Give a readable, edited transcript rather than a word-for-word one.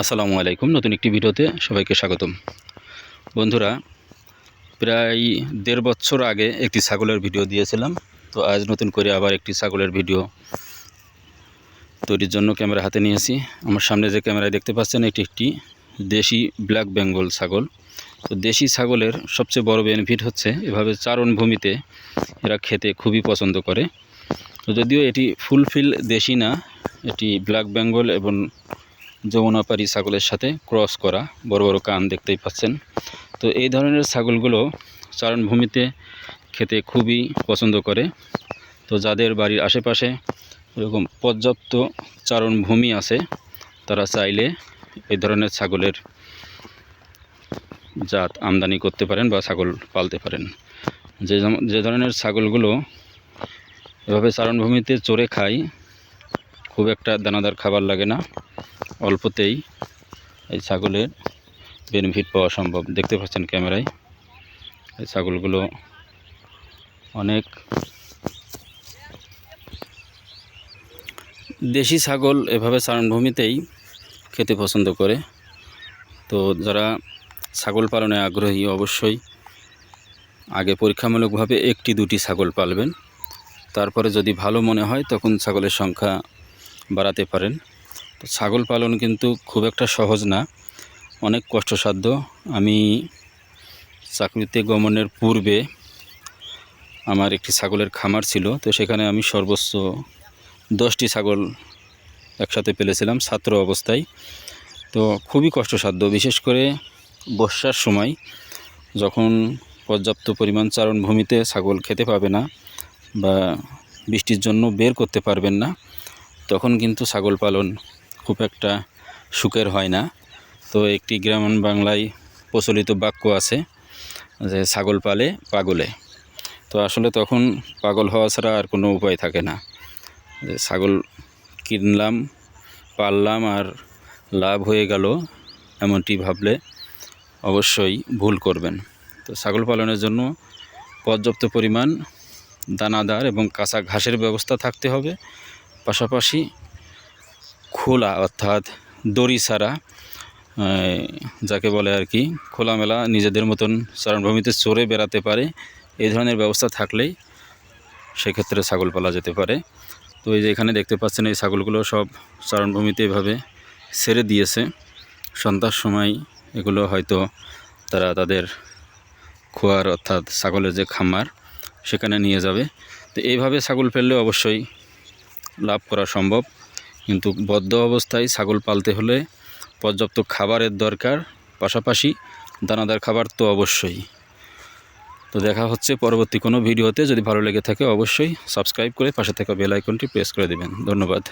আসসালামু আলাইকুম। নতুন একটি ভিডিওতে সবাইকে স্বাগতম। বন্ধুরা, প্রায় 1.5 বছর আগে একটি ছাগলের ভিডিও দিয়েছিলাম। তো আজ নতুন করে আবার একটি ছাগলের ভিডিও তৈরির জন্য ক্যামেরা হাতে নিয়েছি। আমার সামনে যে ক্যামেরায় দেখতে পাচ্ছেন এটি একটি দেশি ব্ল্যাক বেঙ্গল ছাগল। তো দেশি ছাগলের সবচেয়ে বড় বেনিফিট হচ্ছে এভাবে চারণভূমিতে এরা খেতে খুবই পছন্দ করে। তো যদিও এটি ফুলফিল দেশি না, এটি ব্ল্যাক বেঙ্গল এবং যমুনাপাড়ি ছাগলের সাথে ক্রস করা, বড় বড় কান দেখতেই পাচ্ছেন। তো এই ধরনের ছাগলগুলো চারণভূমিতে খেতে খুবই পছন্দ করে। তো যাদের বাড়ির আশেপাশে এরকম পর্যাপ্ত চারণভূমি আছে তারা চাইলে এই ধরনের ছাগলের জাত আমদানি করতে পারেন বা ছাগল পালতে পারেন। যে ধরনের ছাগলগুলো এভাবে চারণভূমিতে চড়ে খায়, খুব একটা দানাদার খাবার লাগে না, অল্পতেই এই ছাগলের বেনিফিট পাওয়া সম্ভব। দেখতে পাচ্ছেন ক্যামেরায় এই ছাগলগুলো অনেক দেশি ছাগল এভাবে চারণভূমিতেই খেতে পছন্দ করে। তো যারা ছাগল পালনে আগ্রহী অবশ্যই আগে পরীক্ষামূলকভাবে 1-2টি ছাগল পালবেন, তারপরে যদি ভালো মনে হয় তখন ছাগলের সংখ্যা বাড়াতে পারেন। তো ছাগল পালন কিন্তু খুব একটা সহজ না, অনেক কষ্টসাধ্য। আমি চাকরিতে গমনের পূর্বে আমার একটি ছাগলের খামার ছিল। তো সেখানে আমি সর্বোচ্চ 10টি ছাগল একসাথে পেলেছিলাম ছাত্র অবস্থায়। তো খুবই কষ্টসাধ্য, বিশেষ করে বর্ষার সময় যখন পর্যাপ্ত পরিমাণ চারণভূমিতে ছাগল খেতে পাবে না বা বৃষ্টির জন্য বের করতে পারবেন না, তখন কিন্তু ছাগল পালন খুব একটা সুখের হয় না। তো একটি গ্রামীণ বাংলায় প্রচলিত বাক্য আছে যে ছাগল পালে পাগলে। তো আসলে তখন পাগল হওয়া ছাড়া আর কোনো উপায় থাকে না। যে ছাগল কিনলাম, পাললাম আর লাভ হয়ে গেল, এমনটি ভাবলে অবশ্যই ভুল করবেন। তো ছাগল পালনের জন্য পর্যাপ্ত পরিমাণ দানাদার এবং কাঁচা ঘাসের ব্যবস্থা থাকতে হবে। পাশাপাশি খোলা অর্থাৎ দড়ি ছাড়া, যাকে বলে আর কি খোলামেলা নিজেদের মতন চারণভূমিতে চড়ে বেড়াতে পারে, এই ধরনের ব্যবস্থা থাকলেই সেক্ষেত্রে ছাগল পালা যেতে পারে। তো এই যে এখানে দেখতে পাচ্ছেন এই ছাগলগুলো সব চারণভূমিতে এভাবে ছেড়ে দিয়েছে। সন্ধ্যার সময় এগুলো হয়তো তারা তাদের খোয়ার অর্থাৎ ছাগলের যে খামার সেখানে নিয়ে যাবে। তো এইভাবে ছাগল ফেললে অবশ্যই লাভ করা সম্ভব, কিন্তু বদ্ধ অবস্থায় ছাগল পালতে হলে পর্যাপ্ত খাবারের দরকার, পাশাপাশি দানাদার খাবার তো অবশ্যই। তো দেখা হচ্ছে পরবর্তী কোনো ভিডিওতে। যদি ভালো লেগে থাকে অবশ্যই সাবস্ক্রাইব করে পাশে থাকা বেল আইকনটি প্রেস করে দেবেন। ধন্যবাদ।